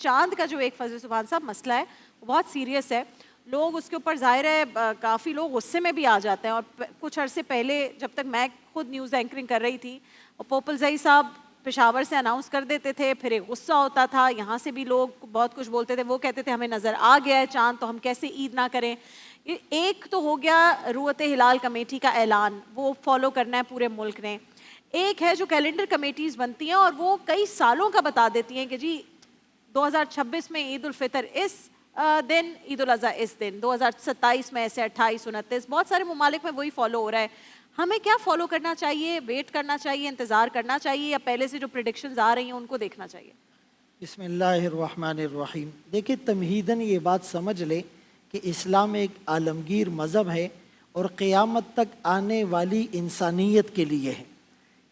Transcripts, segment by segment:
चांद का जो एक फजल सुभान साहब मसला है वो बहुत सीरियस है। लोग उसके ऊपर ज़ाहिर है काफ़ी लोग गुस्से में भी आ जाते हैं। और कुछ अरसे पहले जब तक मैं खुद न्यूज़ एंकरिंग कर रही थी, पोपल ज़ई साहब पेशावर से अनाउंस कर देते थे, फिर एक गुस्सा होता था, यहाँ से भी लोग बहुत कुछ बोलते थे, वो कहते थे हमें नज़र आ गया है चांद तो हम कैसे ईद ना करें। एक तो हो गया रुअत हिलाल कमेटी का ऐलान, वो फॉलो करना है पूरे मुल्क ने। एक है जो कैलेंडर कमेटीज़ बनती हैं और वो कई सालों का बता देती हैं कि जी 2026 में ईद उल फितर इस दिन, ईद उल अज़हा इस दिन, 2027 में ऐसे 28, 29, बहुत सारे ममालिक में वही फॉलो हो रहा है। हमें क्या फॉलो करना चाहिए? वेट करना चाहिए, इंतज़ार करना चाहिए, या पहले से जो प्रेडिक्शंस आ रही हैं उनको देखना चाहिए? बिस्मिल्लाहिर्रहमानिर्रहीम। देखिए, तमहीदन ये बात समझ ले कि इस्लाम एक आलमगीर मज़हब है और क़यामत तक आने वाली इंसानियत के लिए है।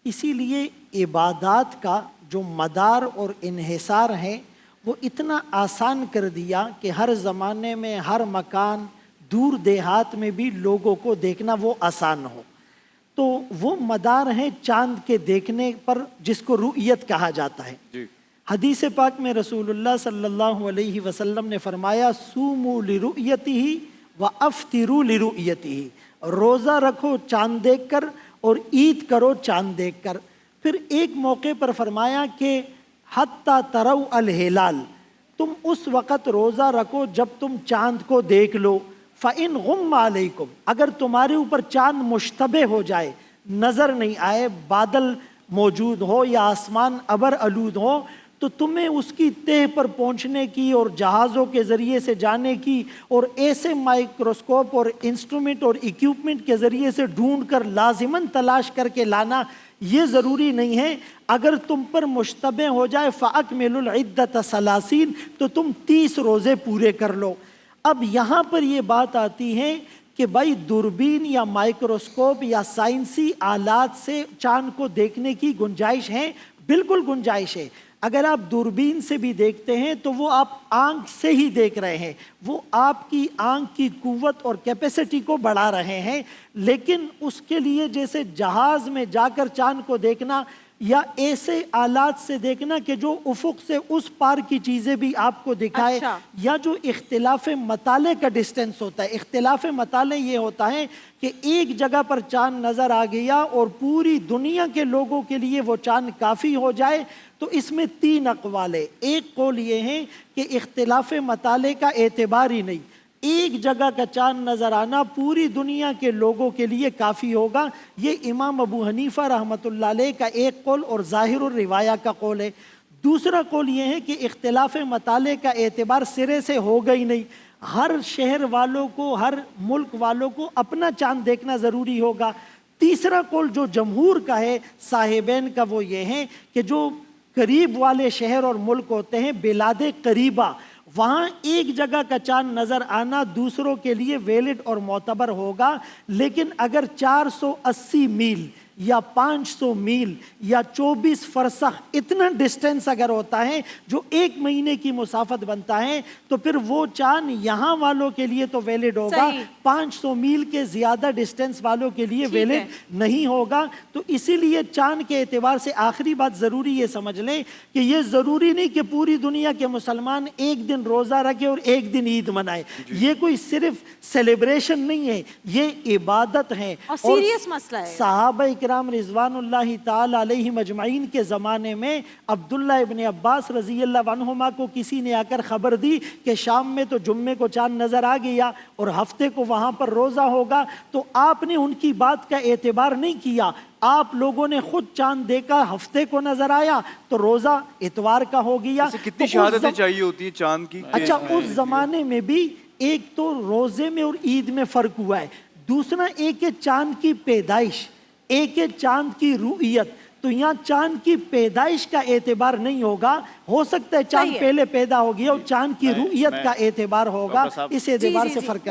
इसीलिए इबादात का जो मदार और इन्हिसार है वो इतना आसान कर दिया कि हर ज़माने में, हर मकान, दूर देहात में भी लोगों को देखना वो आसान हो। तो वो मदार है चांद के देखने पर, जिसको रुयत कहा जाता है। हदीस पाक में रसूलुल्लाह सल्लल्लाहु अलैहि वसल्लम ने फरमाया, सूमू लिरुयतिही व अफ्तिरू लिरुयतिही, रोज़ा रखो चांद देखकर और ईद करो चांद देखकर। फिर एक मौके पर फरमाया कि हत्ता तरौ अल हिलाल, तुम उस वक़्त रोज़ा रखो जब तुम चांद को देख लो। फ़इन गुम्मा अलैकुम, अगर तुम्हारे ऊपर चांद मुश्तबे हो जाए, नज़र नहीं आए, बादल मौजूद हो या आसमान अबर आलूद हो, तो तुम्हें उसकी तह पर पहुंचने की और जहाज़ों के ज़रिए से जाने की और ऐसे माइक्रोस्कोप और इंस्ट्रूमेंट और इक्विपमेंट के ज़रिए से ढूंढ कर लाजिमन तलाश करके लाना ये ज़रूरी नहीं है। अगर तुम पर मुश्तबे हो जाए फ़अकमिलुल इद्दत सलासीन, तो तुम 30 रोज़े पूरे कर लो। अब यहाँ पर ये बात आती है कि भाई दूरबीन या माइक्रोस्कोप या साइंसी आलात से चाँद को देखने की गुंजाइश है, बिल्कुल गुंजाइश है। अगर आप दूरबीन से भी देखते हैं तो वो आप आँख से ही देख रहे हैं, वो आपकी आँख की कुव्वत और कैपेसिटी को बढ़ा रहे हैं। लेकिन उसके लिए जैसे जहाज़ में जाकर चाँद को देखना या ऐसे आलात से देखना कि जो उफुक से उस पार की चीज़ें भी आपको दिखाए, या जो इख्तिलाफ मताले का डिस्टेंस होता है। इख्तिलाफ मताले ये होता है कि एक जगह पर चाँद नज़र आ गया और पूरी दुनिया के लोगों के लिए वो चाँद काफ़ी हो जाए, तो इसमें 3 अक़वाल है। एक कौल ये है कि इख्तिलाफ मताले का एतबार ही नहीं, एक जगह का चाँद नज़र आना पूरी दुनिया के लोगों के लिए काफ़ी होगा। ये इमाम अबू हनीफा रहमतुल्लाह अलैह का एक कौल और ज़ाहिरुर रिवाया का कौल है। दूसरा कौल ये है कि इख्तिलाफ मताले का एतबार सिरे से होगा ही नहीं, हर शहर वालों को, हर मुल्क वालों को अपना चाँद देखना ज़रूरी होगा। तीसरा कौल जो जमहूर का है, साहिबैन का, वो ये है कि जो करीब वाले शहर और मुल्क होते हैं, बिलादे करीबा, वहाँ एक जगह का चाँद नज़र आना दूसरों के लिए वैलिड और मोतबर होगा। लेकिन अगर 480 मील या 500 मील या 24 फरसख इतना डिस्टेंस अगर होता है जो 1 महीने की मुसाफत बनता है, तो फिर वो चाँद यहाँ वालों के लिए तो वैलिड होगा, 500 मील के ज़्यादा डिस्टेंस वालों के लिए वैलिड नहीं होगा। तो इसीलिए चाँद के एतबार से आखिरी बात ज़रूरी ये समझ लें कि ये ज़रूरी नहीं कि पूरी दुनिया के मुसलमान एक दिन रोज़ा रखे और एक दिन ईद मनाए। ये कोई सिर्फ सेलिब्रेशन नहीं है, ये इबादत है और सीरियस मसला है। सहाबा इकराम रिज़वानुल्लाहि ताला अलैहिम अजमईन के ज़माने में अब्दुल्ला इब्न अब्बास रज़ियल्लाहु अन्हुमा को किसी ने आकर ख़बर दी कि शाम में तो जुम्मे को चाँद नज़र आ गया और हफ्ते को वहाँ पर रोज़ा होगा, तो आपने उनकी बात का एतबार नहीं किया। आप लोगों ने खुद चाँद देखा, हफ्ते को नजर आया तो रोज़ा इतवार का हो गया। कितनी शहादतें चाहिए होती है चाँद की? अच्छा, उस ज़माने में भी एक तो रोज़े में और ईद में फ़र्क हुआ है, दूसरा एक है चाँद की पैदाइश, एक है चाँद की रुयत। तो यहाँ चाँद की पैदाइश का एतबार नहीं होगा, हो सकता है चाँद पहले पैदा हो गया और चाँद की रुयत का एतबार होगा। इस एतबार से फ़र्क